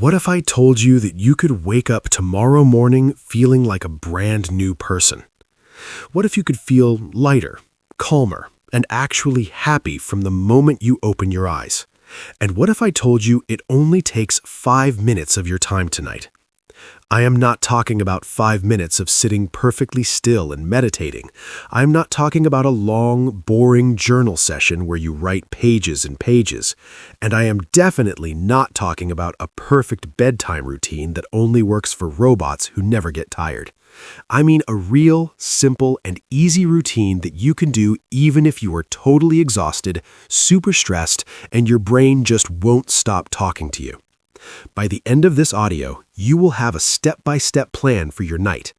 What if I told you that you could wake up tomorrow morning feeling like a brand new person? What if you could feel lighter, calmer, and actually happy from the moment you open your eyes? And what if I told you it only takes 5 minutes of your time tonight? I am not talking about 5 minutes of sitting perfectly still and meditating. I'm not talking about a long, boring journal session where you write pages and pages. And I am definitely not talking about a perfect bedtime routine that only works for robots who never get tired. I mean a real, simple, and easy routine that you can do even if you are totally exhausted, super stressed, and your brain just won't stop talking to you. By the end of this audio, you will have a step-by-step plan for your night.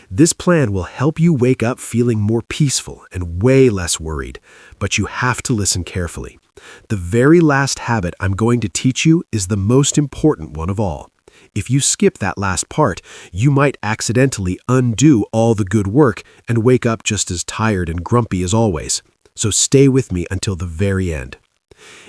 This plan will help you wake up feeling more peaceful and way less worried, but you have to listen carefully. The very last habit I'm going to teach you is the most important one of all. If you skip that last part, you might accidentally undo all the good work and wake up just as tired and grumpy as always. So stay with me until the very end.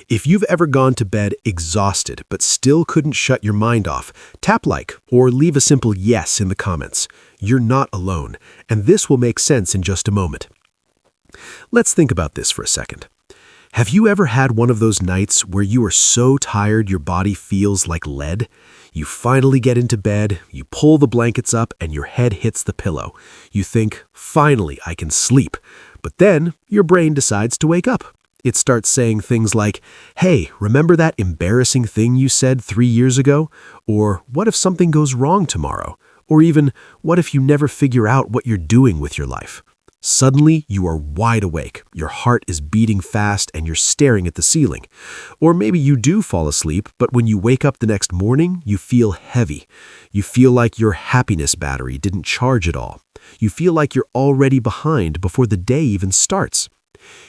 If you've ever gone to bed exhausted but still couldn't shut your mind off, tap like or leave a simple yes in the comments. You're not alone, and this will make sense in just a moment. Let's think about this for a second. Have you ever had one of those nights where you are so tired your body feels like lead? You finally get into bed, you pull the blankets up, and your head hits the pillow. You think, finally, I can sleep. But then your brain decides to wake up. It starts saying things like, hey, remember that embarrassing thing you said 3 years ago? Or what if something goes wrong tomorrow? Or even, what if you never figure out what you're doing with your life? Suddenly, you are wide awake, your heart is beating fast, and you're staring at the ceiling. Or maybe you do fall asleep, but when you wake up the next morning, you feel heavy. You feel like your happiness battery didn't charge at all. You feel like you're already behind before the day even starts.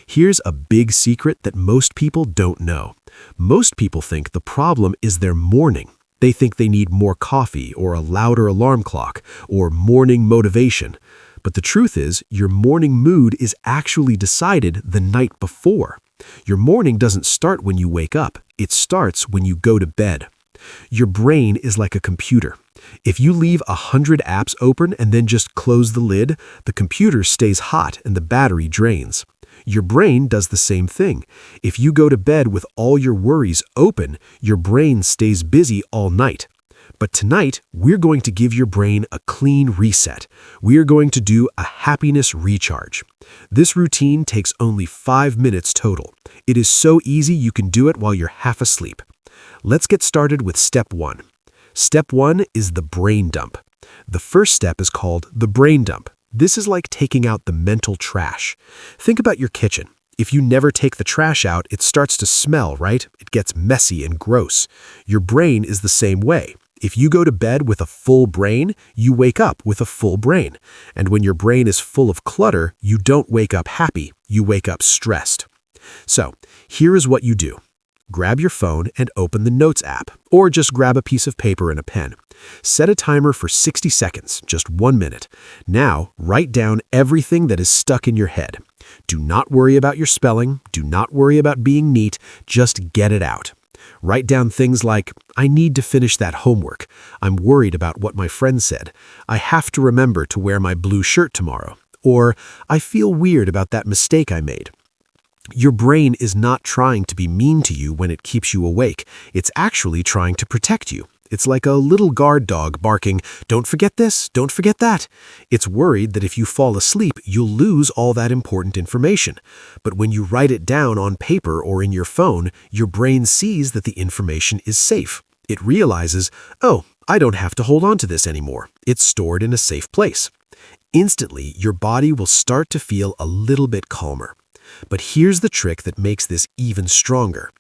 Here's a big secret that most people don't know. Most people think the problem is their morning. They think they need more coffee or a louder alarm clock or morning motivation. But the truth is, your morning mood is actually decided the night before. Your morning doesn't start when you wake up. It starts when you go to bed. Your brain is like a computer. If you leave 100 apps open and then just close the lid, the computer stays hot and the battery drains. Your brain does the same thing. If you go to bed with all your worries open, your brain stays busy all night. But tonight, we're going to give your brain a clean reset. We are going to do a happiness recharge. This routine takes only 5 minutes total. It is so easy you can do it while you're half asleep. Let's get started with step 1. Step 1 is the brain dump. The first step is called the brain dump. This is like taking out the mental trash. Think about your kitchen. If you never take the trash out, it starts to smell, right? It gets messy and gross. Your brain is the same way. If you go to bed with a full brain, you wake up with a full brain. And when your brain is full of clutter, you don't wake up happy, you wake up stressed. So, here is what you do. Grab your phone and open the Notes app, or just grab a piece of paper and a pen. Set a timer for 60 seconds, just 1 minute. Now, write down everything that is stuck in your head. Do not worry about your spelling, do not worry about being neat, just get it out. Write down things like, I need to finish that homework. I'm worried about what my friend said. I have to remember to wear my blue shirt tomorrow. Or, I feel weird about that mistake I made. Your brain is not trying to be mean to you when it keeps you awake. It's actually trying to protect you. It's like a little guard dog barking, don't forget this, don't forget that. It's worried that if you fall asleep, you'll lose all that important information. But when you write it down on paper or in your phone, your brain sees that the information is safe. It realizes, oh, I don't have to hold on to this anymore. It's stored in a safe place. Instantly, your body will start to feel a little bit calmer. But here's the trick that makes this even stronger.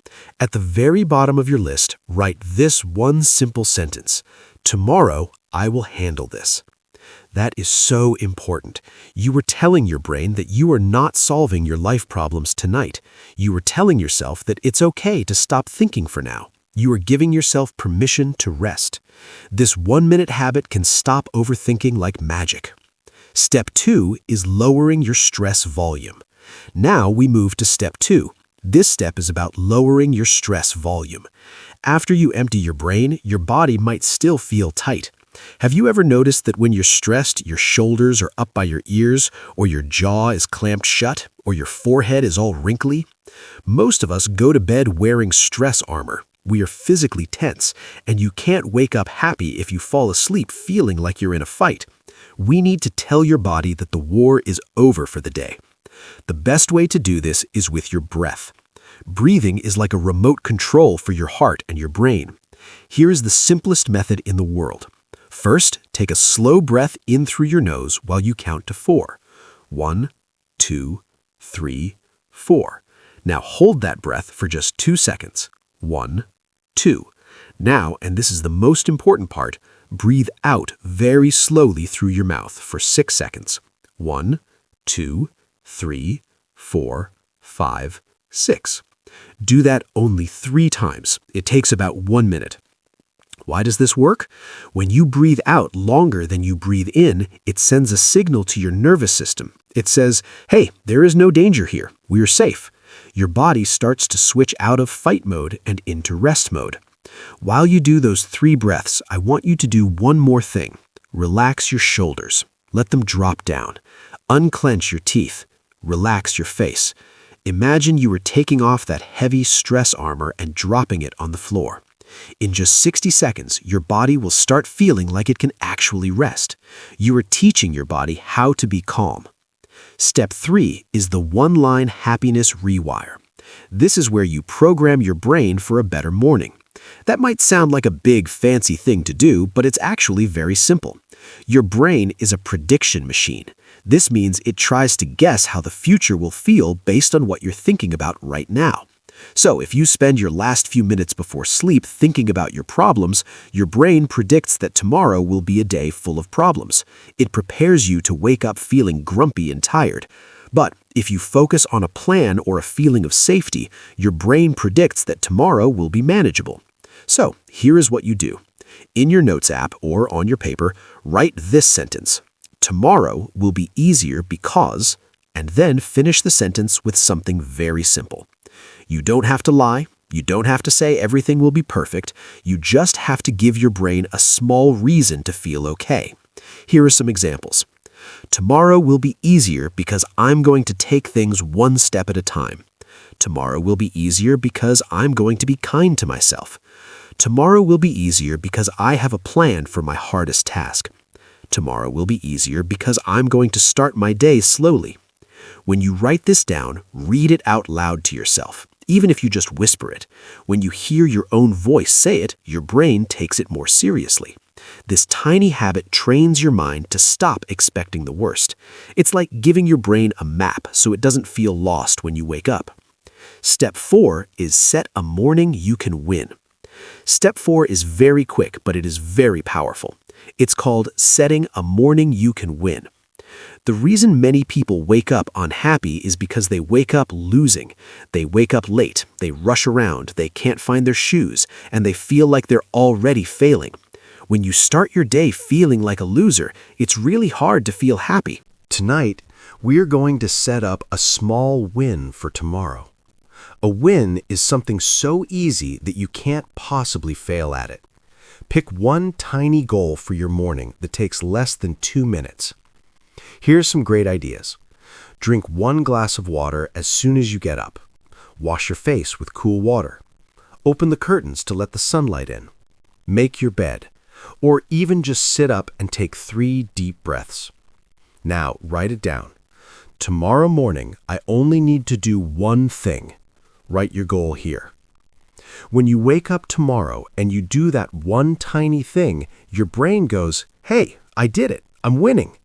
At the very bottom of your list, write this one simple sentence. Tomorrow, I will handle this. That is so important. You are telling your brain that you are not solving your life problems tonight. You are telling yourself that it's okay to stop thinking for now. You are giving yourself permission to rest. This 1-minute habit can stop overthinking like magic. Step 2 is lowering your stress volume. Now we move to step 2. This step is about lowering your stress volume. After you empty your brain, your body might still feel tight. Have you ever noticed that when you're stressed, your shoulders are up by your ears, or your jaw is clamped shut, or your forehead is all wrinkly? Most of us go to bed wearing stress armor. We are physically tense, and you can't wake up happy if you fall asleep feeling like you're in a fight. We need to tell your body that the war is over for the day. The best way to do this is with your breath. Breathing is like a remote control for your heart and your brain. Here is the simplest method in the world. First, take a slow breath in through your nose while you count to 4. 1, 2, 3, 4. Now hold that breath for just 2 seconds. 1, 2. Now, and this is the most important part, breathe out very slowly through your mouth for 6 seconds. 1, 2, 3, 4, 5, 6. Do that only 3 times. It takes about 1 minute. Why does this work? When you breathe out longer than you breathe in, it sends a signal to your nervous system. It says, hey, there is no danger here. We are safe. Your body starts to switch out of fight mode and into rest mode. While you do those 3 breaths, I want you to do one more thing. Relax your shoulders. Let them drop down. Unclench your teeth. Relax your face. Imagine you were taking off that heavy stress armor and dropping it on the floor. In just 60 seconds, your body will start feeling like it can actually rest. You are teaching your body how to be calm. Step 3 is the one-line happiness rewire. This is where you program your brain for a better morning. That might sound like a big, fancy thing to do, but it's actually very simple. Your brain is a prediction machine. This means it tries to guess how the future will feel based on what you're thinking about right now. So if you spend your last few minutes before sleep thinking about your problems, your brain predicts that tomorrow will be a day full of problems. It prepares you to wake up feeling grumpy and tired. But if you focus on a plan or a feeling of safety, your brain predicts that tomorrow will be manageable. So here is what you do. In your Notes app or on your paper, write this sentence. Tomorrow will be easier because, and then finish the sentence with something very simple. You don't have to lie. You don't have to say everything will be perfect. You just have to give your brain a small reason to feel okay. Here are some examples. Tomorrow will be easier because I'm going to take things one step at a time. Tomorrow will be easier because I'm going to be kind to myself. Tomorrow will be easier because I have a plan for my hardest task. Tomorrow will be easier because I'm going to start my day slowly. When you write this down, read it out loud to yourself, even if you just whisper it. When you hear your own voice say it, your brain takes it more seriously. This tiny habit trains your mind to stop expecting the worst. It's like giving your brain a map so it doesn't feel lost when you wake up. Step 4 is set a morning you can win. Step 4 is very quick, but it is very powerful. It's called setting a morning you can win. The reason many people wake up unhappy is because they wake up losing. They wake up late, they rush around, they can't find their shoes, and they feel like they're already failing. When you start your day feeling like a loser, it's really hard to feel happy. Tonight, we're going to set up a small win for tomorrow. A win is something so easy that you can't possibly fail at it. Pick one tiny goal for your morning that takes less than 2 minutes. Here's some great ideas. Drink 1 glass of water as soon as you get up. Wash your face with cool water. Open the curtains to let the sunlight in. Make your bed. Or even just sit up and take 3 deep breaths. Now, write it down. Tomorrow morning, I only need to do one thing. Write your goal here. When you wake up tomorrow and you do that one tiny thing, your brain goes, hey, I did it. I'm winning.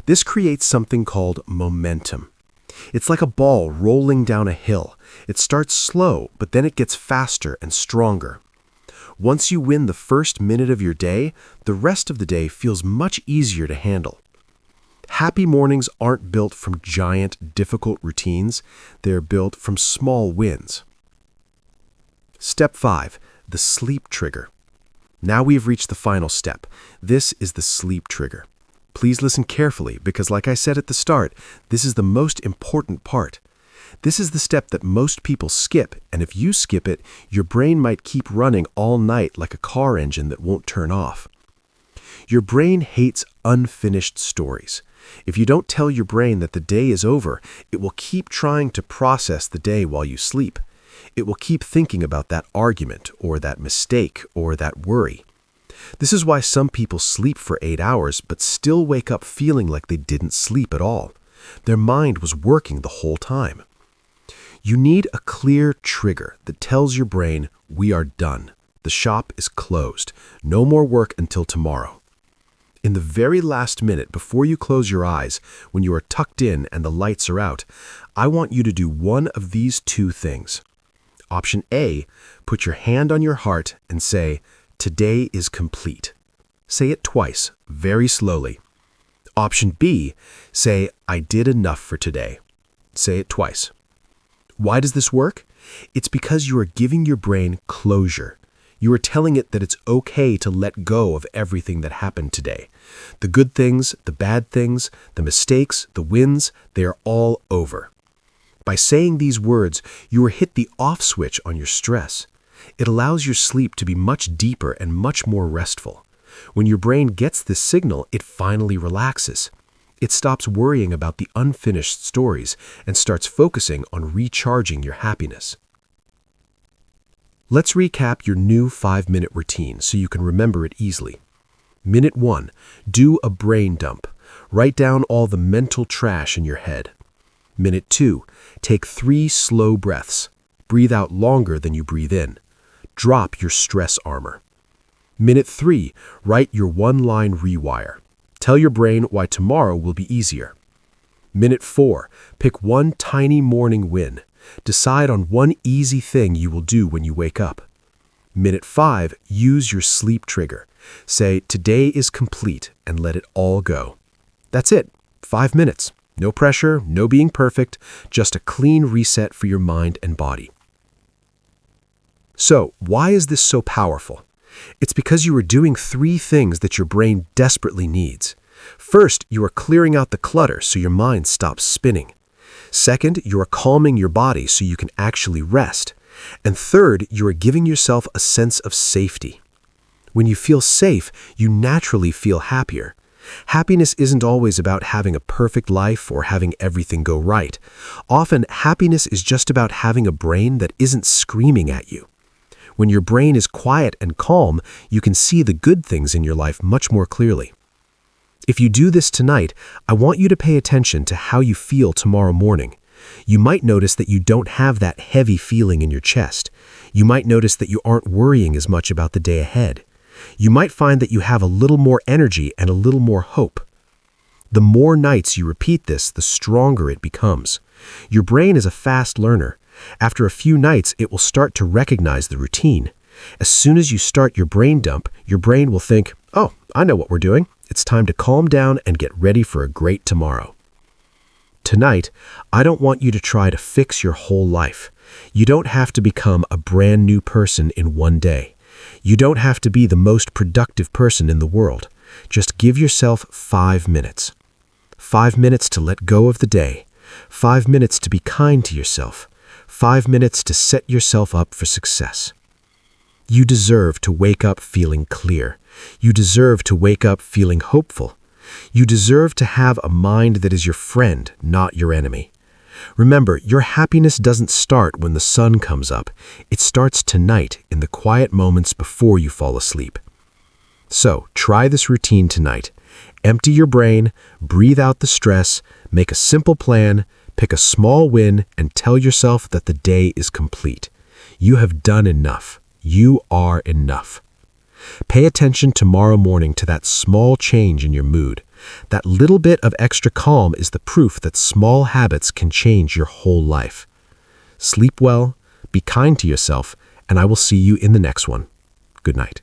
This creates something called momentum. It's like a ball rolling down a hill. It starts slow, but then it gets faster and stronger. Once you win the first minute of your day, the rest of the day feels much easier to handle. Happy mornings aren't built from giant, difficult routines. They're built from small wins. Step 5, the sleep trigger. Now we've reached the final step. This is the sleep trigger. Please listen carefully because, like I said at the start, this is the most important part. This is the step that most people skip, and if you skip it, your brain might keep running all night like a car engine that won't turn off. Your brain hates unfinished stories. If you don't tell your brain that the day is over, it will keep trying to process the day while you sleep. It will keep thinking about that argument, or that mistake, or that worry. This is why some people sleep for 8 hours but still wake up feeling like they didn't sleep at all. Their mind was working the whole time. You need a clear trigger that tells your brain, we are done. The shop is closed. No more work until tomorrow. In the very last minute before you close your eyes, when you are tucked in and the lights are out, I want you to do one of these two things. Option A, put your hand on your heart and say, today is complete. Say it twice, very slowly. Option B, say, I did enough for today. Say it twice. Why does this work? It's because you are giving your brain closure. You are telling it that it's okay to let go of everything that happened today. The good things, the bad things, the mistakes, the wins, they are all over. By saying these words, you are hit the off switch on your stress. It allows your sleep to be much deeper and much more restful. When your brain gets this signal, it finally relaxes. It stops worrying about the unfinished stories and starts focusing on recharging your happiness. Let's recap your new 5-minute routine so you can remember it easily. Minute 1, do a brain dump. Write down all the mental trash in your head. Minute 2, take 3 slow breaths. Breathe out longer than you breathe in. Drop your stress armor. Minute 3, write your one-line rewire. Tell your brain why tomorrow will be easier. Minute 4, pick one tiny morning win. Decide on one easy thing you will do when you wake up. Minute 5, use your sleep trigger. Say, today is complete, and let it all go. That's it. 5 minutes. No pressure, no being perfect, just a clean reset for your mind and body. So, why is this so powerful? It's because you are doing 3 things that your brain desperately needs. First, you are clearing out the clutter so your mind stops spinning. Second, you are calming your body so you can actually rest. And third, you are giving yourself a sense of safety. When you feel safe, you naturally feel happier. Happiness isn't always about having a perfect life or having everything go right. Often, happiness is just about having a brain that isn't screaming at you. When your brain is quiet and calm, you can see the good things in your life much more clearly. If you do this tonight, I want you to pay attention to how you feel tomorrow morning. You might notice that you don't have that heavy feeling in your chest. You might notice that you aren't worrying as much about the day ahead. You might find that you have a little more energy and a little more hope. The more nights you repeat this, the stronger it becomes. Your brain is a fast learner. After a few nights, it will start to recognize the routine. As soon as you start your brain dump, your brain will think, oh, I know what we're doing. It's time to calm down and get ready for a great tomorrow. Tonight, I don't want you to try to fix your whole life. You don't have to become a brand new person in one day. You don't have to be the most productive person in the world. Just give yourself 5 minutes. 5 minutes to let go of the day. 5 minutes to be kind to yourself. 5 minutes to set yourself up for success. You deserve to wake up feeling clear. You deserve to wake up feeling hopeful. You deserve to have a mind that is your friend, not your enemy. Remember, your happiness doesn't start when the sun comes up. It starts tonight in the quiet moments before you fall asleep. So, try this routine tonight. Empty your brain, breathe out the stress, make a simple plan, pick a small win, and tell yourself that the day is complete. You have done enough. You are enough. Pay attention tomorrow morning to that small change in your mood. That little bit of extra calm is the proof that small habits can change your whole life. Sleep well, be kind to yourself, and I will see you in the next one. Good night.